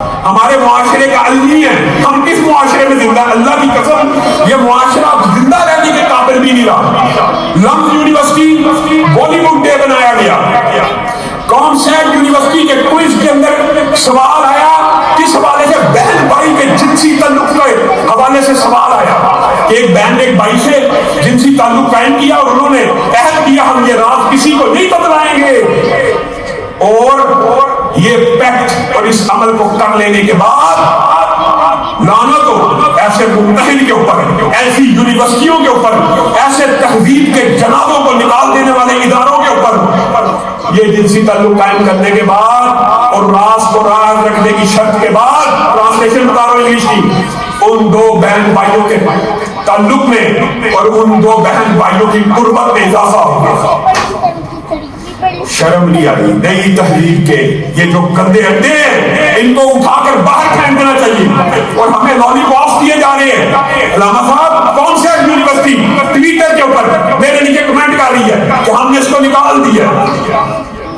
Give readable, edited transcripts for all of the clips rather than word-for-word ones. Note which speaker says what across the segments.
Speaker 1: ہمارے معاشرے کا علمی ہے، ہم کس معاشرے میں زندہ؟ اللہ کی قسم یہ معاشرہ زندہ رہنے کے قابل بھی نہیں رہا۔ LUMS university Bollywood day بنایا گیا، کون سیٹ یونیورسٹی کے کوئز کے اندر سوال آیا، کس حوالے سے؟ بہن بھائی کے جنسی تعلق کے حوالے سے سوال آیا کہ ایک بہن ایک بھائی سے جنسی تعلق قائم کیا اور انہوں نے عہد کیا ہم یہ راز کسی کو نہیں بتلائیں گے، اور یہ پیکٹ اور اس عمل کو کر لینے کے بعد لعنت ہو ایسے ممتحن کے اوپر، ایسی یونیورسٹیوں کے اوپر، ایسے تہذیب کے جنابوں کو نکال دینے والے اداروں کے اوپر۔ یہ جنسی تعلق قائم کرنے کے بعد اور راز کو راز رکھنے کی شرط کے بعد، ٹرانسلیشن بتا رہا ہوں انگلش کی، ان دو بہن بھائیوں کے تعلق میں اور ان دو بہن بھائیوں کی قربت میں اضافہ ہو گیا۔ شرم نہیں آئی نئی تحریک کے یہ جو گندے اڈے ہیں ان کو اٹھا کر باہر پھینک دینا چاہیے، اور ہمیں لالی پاپس دیے جا رہے ہیں۔ علامہ صاحب کون سے یونیورسٹی ٹویٹر کے اوپر میرے نیچے کمنٹ کر رہی ہے کہ ہم نے اس کو نکال دیا،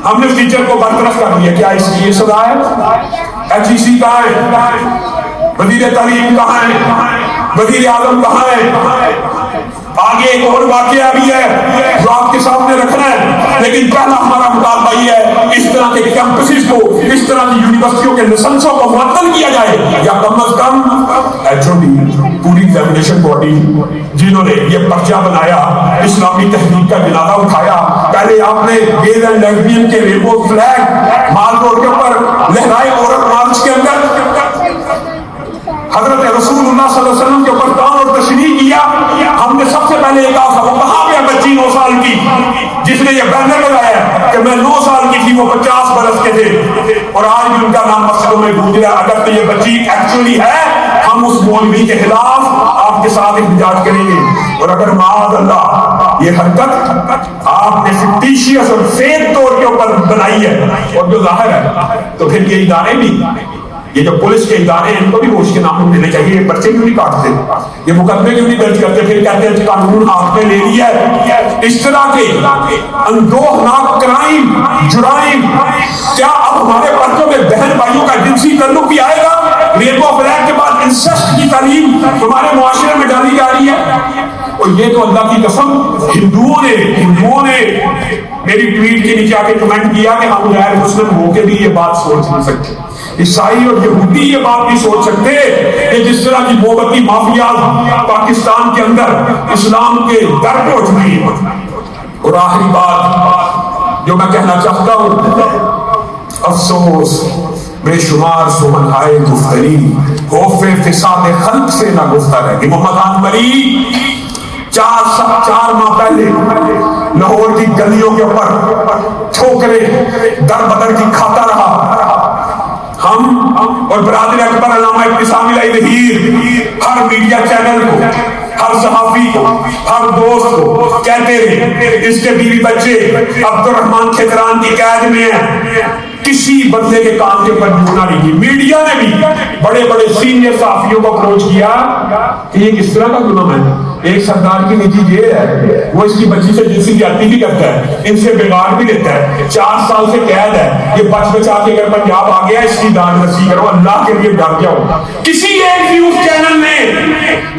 Speaker 1: ہم نے اس ٹیچر کو برطرف کر دیا۔ کیا اس کی یہ سزا ہے؟ ایچ ای سی کہاں ہے؟ وزیر تعلیم کہاں ہے؟ وزیر اعظم کہاں ہے؟ آگے ایک اور واقعہ بھی ہے جو آپ کے سامنے رکھنا ہے، لیکن پہلا ہمارا مطالبہ یہ ہے اس طرح کے کیمپسز کو، اس طرح کی یونیورسٹیوں کے لائسنسوں کو معطل کیا جائے، یا کم از کم ایچ او ڈی پوری ایگزامینیشن باڈی جنہوں نے یہ پرچہ بنایا، اسلامی تحریک کا جنازہ اٹھایا، پہلے آپ نے گیز اینڈ لیسبین کے ریمبو فلیگ مال روڈ کے اوپر لہرائے عورت مارچ کے اندر، حضرت رسول اللہ صلی اللہ علیہ وسلم کے اوپر تان اور تشریح کیا۔ ہم نے سب سے پہلے یہ کہا تھا وہ کہاں پہ بچی 9 سال کی جس نے یہ بینر لگایا کہ میں 9 سال کی تھی، وہ 50 برس کے تھے، اور آج بھی ان کا نام مسجدوں میں گونج رہا ہے۔ اگر تو یہ بچی ایکچولی ہے، ہم اس مولوی کے خلاف آپ کے ساتھ احتجاج کریں گے، اور اگر معاذ اللہ یہ حرکت آپ نے فکٹیشیس اور فیک طور کے اوپر بنائی ہے اور جو ظاہر ہے، تو پھر یہ ادارے بھی، یہ جو پولیس کے ادارے ہیں ان کو بھی ہوش کے نام دینے چاہیے۔ یہ پرچے کیوں نہیں کاٹتے؟ یہ مقدمے کیوں نہیں درج کرتے؟ پھر کہتے ہیں قانون ہاتھ میں لے لیا ہے۔ اس طرح کے اندوہناک کرائم، جرائم، کیا اب ہمارے پرچوں میں بہن بھائیوں کا جنسی تعلق بھی آئے گا؟ ریپو فلیگ کے بعد انسسٹ کی تعلیم ہمارے معاشرے میں ڈالی جا رہی ہے، اور یہ تو اللہ کی قسم ہندوؤں نے میری ٹویٹ کے نیچے آ کے کمنٹ کیا کہ ہم غیر مسلم ہو کے بھی یہ بات سوچ نہیں سکتے، عیسائی اور یہودی یہ بات نہیں سوچ سکتے کہ جس طرح کی موبتی مافیاز پاکستان کے اندر اسلام کے در پہ اٹھ رہی ہے۔ اور آخری بات جو میں کہنا چاہتا ہوں، افسوس بے شمار سمن آئے گفتری خوف فساد خلق سے نہ گفتہ رہے گی۔ محمد خان مری 4 ماہ پہلے لاہور کی گلیوں کے اوپر ٹھوکرے در بدر کی کھاتا رہا۔ ہم اور برادر اکبر علامہ ابتسام الہی ظہیر ہر میڈیا چینل کو، ہر صحافی کو، ہر دوست کو کہتے رہے اس کے بیوی بچے عبد الرحمان کھتران کی قید میں ہیں، کسی بدلے کے کام کے اوپر جھوٹنا نہیں کی۔ میڈیا نے بھی بڑے بڑے سینئر صحافیوں کو اپروچ کیا کہ یہ کس طرح کا ظلم ہے، ایک سردار کی نجی جیل ہے، وہ اس کی بچی سے جنسی زیادتی بھی کرتا ہے، ان سے بگاڑ بھی لیتا ہے، 4 سال سے قید ہے، یہ بچ بچا کے اگر پنجاب آ گیا اس کی داد رسی کرو، اللہ کے لیے ڈر جاؤ۔ کسی ایک نیوز چینل نے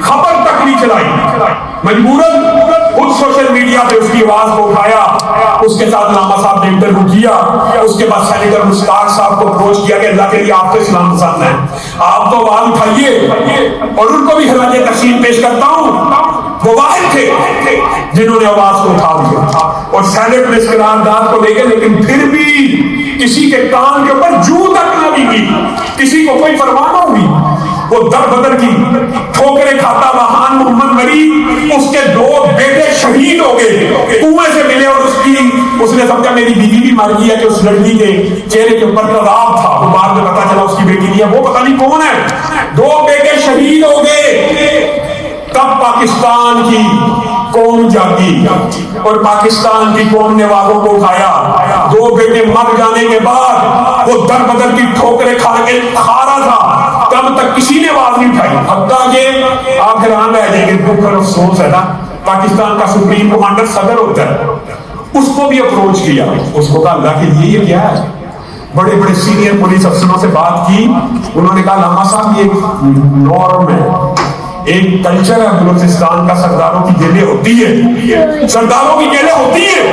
Speaker 1: خبر تک نہیں چلائی، مجبوراً خود سوشل میڈیا پہ اس کی آواز کو اٹھایا، اس کے ساتھ علامہ صاحب نے انٹرویو کیا، اس کے بعد سینیٹر مشتاق صاحب کو اپروچ کیا کہ اللہ کے لیے آپ کو اسلام پسند ہے، آپ تو آواز اٹھائیے، اور ان کو بھی خراج تحسین پیش کرتا ہوں، وہ واحد تھے جنہوں نے آواز کو اٹھا دیا، اور سینٹ نے اس قرارداد کو لے کے، لیکن پھر بھی کسی کے کان کے اوپر جو تک نہ بھی کی، کسی کو کوئی پرواہ نہ ہوئی۔ وہ در بدر کی ٹھوکریں کھاتا وہان محمد مری، اس کے 2 بیٹے شہید ہو گئے، کنویں سے ملے، اور اس نے سمجھا میری بیوی بھی مر گئی ہے کہ اس لڑکی کے چہرے کے اوپر تضاد تھا، وہ بعد میں پتا چلا اس کی بیٹی نہیں ہے، وہ پتہ نہیں کون ہے، 2 بیٹے شہید ہو گئے۔ تب پاکستان کی قوم جاگی اور پاکستان کی قوم نے واغوں کو اٹھایا۔ 2 بیٹے مر جانے کے بعد وہ در بدر کی ٹھوکریں کھا رہا تھا، تب تک کسی نے آواز نہیں اٹھائی، حتیٰ کہ آپ حیران رہ جائیں گے، دکھ اور افسوس ہے نا، پاکستان کا سپریم کمانڈر صدر ہوتا ہے، اس کو بھی اپروچ کیا، اس کو کہا اللہ کے لیے یہ کیا ہے، بڑے بڑے سینئر پولیس افسروں سے بات کی، انہوں نے کہا علامہ صاحب یہ ایک نارم ہے، ایک کلچر ہے بلوچستان کا، سرداروں کی جیلیں ہوتی ہے، سرداروں کی جیلیں ہوتی ہیں۔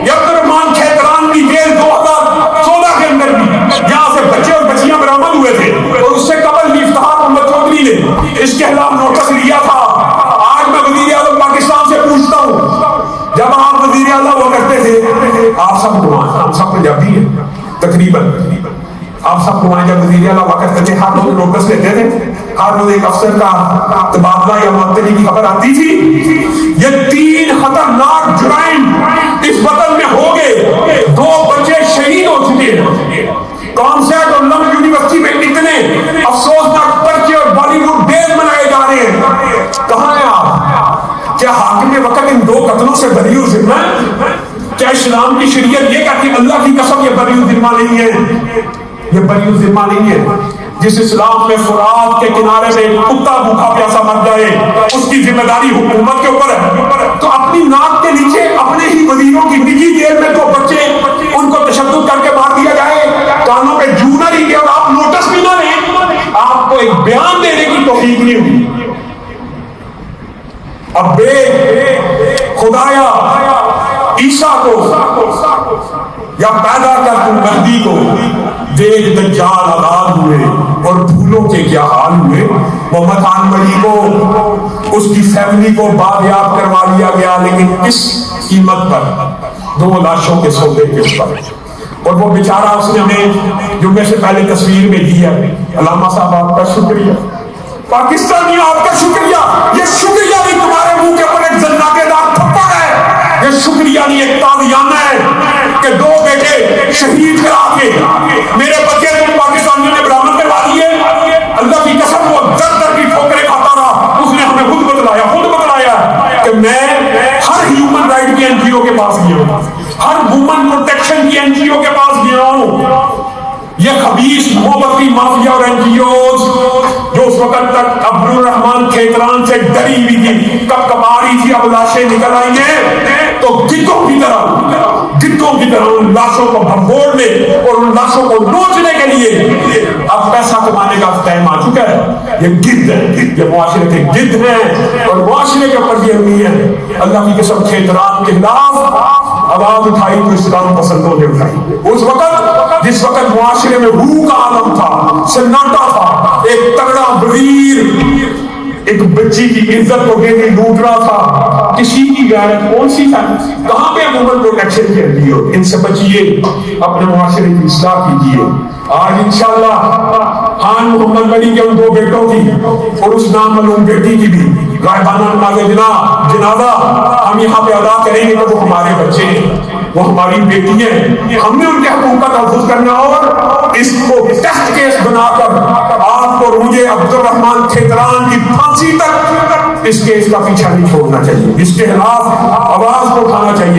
Speaker 1: یہ عبد الرحمان کھیتران کی جیل 2016 کے اندر بھی یہاں سے بچے اور بچیاں برآمد ہوئے تھے، اور اس سے قبل بھی افتخار محمد چودھری نے اس کے خلاف نوٹس لیا تھا۔ آج میں وزیر اعظم پاکستان سے پوچھتا ہوں، جب آپ وزیر اعظم ہوا کرتے تھے، آپ سب گوائیں، ہم سب پنجابی ہیں تقریباً، آپ سب گوائیں، جب وزیر اعظم ہوا کرتے تھے ہر روز نوٹس لیتے تھے، ہر روز ایک افسر کا تبادلہ یا معطلی کی خبر آتی تھی۔ یہ 3 خطرناک جرائم اس وطن میں ہو گئے، 2 بچے شہید ہو چکے ہیں۔ کانسیٹ اور لم یونیورسٹی میں اتنے افسوسناک پرچے اور بالی ووڈ ڈیز منائے جا رہے ہیں، کہاں ہیں آپ؟ کیا حاکم وقت ان 2 قتلوں سے بری و ذمہ ہے؟ کیا اسلام کی شریعت یہ کہتی ہے اللہ کی قسم یہ بری و ذمہ نہیں ہے، یہ بری و ذمہ نہیں ہے؟ جس اسلام میں فرات کے کنارے میں کتا بھوکا پیاسا مر جائے اس کی ذمہ داری حکومت کے اوپر ہے، تو اپنی ناک کے نیچے اپنے ہی وزیروں کی نجی جیل میں 2 بچے ان کو تشدد کر کے مار دیا جائے، کانوں پہ جو نہ لیجیے اور آپ نوٹس بھی نہ لیں، آپ کو ایک بیان دینے کی توفیق نہیں ہوئی۔ اب بے خدایا عیسیٰ کو یا پیدا کر تم مہدی کو، دیکھ دجال آزاد ہوئے اور بھولوں کے کیا حال ہوئے۔ محمد خان ولی کو اس کی فیملی کو بازیاب کروا لیا گیا، لیکن کس قیمت پر؟ 2 لاشوں کے سودے کے اوپر، اور وہ بیچارہ اس نے ہمیں جمعے سے پہلے تصویر میں دی ہے۔ علامہ صاحب آپ کا شکریہ، پاکستانیوں آپ کا شکریہ، یہ شکریہ نہیں تمہارے منہ کے اوپر ایک زناکے دار تھپڑ ہے، یہ شکریہ نہیں ایک تازیانہ ہے کہ 2 بیٹے شہید کرا کے میرے بچے تم پاکستانیوں نے برآمد کروا دیے۔ اللہ کی قسم وہ در در کی ٹھوکریں کھاتا رہا، اس نے ہمیں خود بتلایا کہ میں ہر ہیومن رائٹ کی این جی او کے پاس گیا ہوں، ہر وومن پروٹیکشن کی این جی او کے پاس گیا ہوں۔ یہ خبیث محبتی مافیا اور این جی اوز جو اس وقت تک عبد الرحمان کھیتران سے ڈری ہوئی تھی، کب کب آ رہی تھی اب لاشیں نکل آئی ہیں، تو گدوں کی طرح ان لاشوں کو بھگوڑنے اور ان لاشوں کو نوچنے کے لیے اب پیسہ کمانے کا ٹائم آ چکا ہے۔ یہ گد ہے، یہ معاشرے کے گد ہیں اور معاشرے کے اوپر یہ امی ہے۔ اللہ کی قسم کھیتران کے خلاف آواز اٹھائی تو اسلام پسندوں نے اٹھائی۔ اس وقت جس وقت معاشرے میں روح کا عالم تھا، سناٹا تھا، ایک تگڑا وزیر ایک بچی کی عزت کو دینے لوٹ رہا تھا، کسی کی غیرت کون سی تھا؟ کہاں پہ وومن پروٹیکشن کے لیے؟ ان سے بچیے، اپنے معاشرے کی اصلاح کیجیے۔ آج انشاءاللہ خان محمد ولی کے ان 2 بیٹوں کی اور اس نامعلوم بیٹی کی بھی غائبانہ نماز جنازہ ہم یہاں پہ ادا کریں گے، تو وہ ہمارے بچے ہیں، وہ ہماری بیٹی ہیں، ہم نے ان کے حقوق کا تحفظ کرنا، اور اس کو ٹیسٹ کیس بنا کر آپ کو اور مجھے عبد الرحمان کھیتران کی پھانسی تک اس کیس کا پیچھا نہیں چھوڑنا چاہیے، اس کے خلاف آواز کو اٹھانا چاہیے۔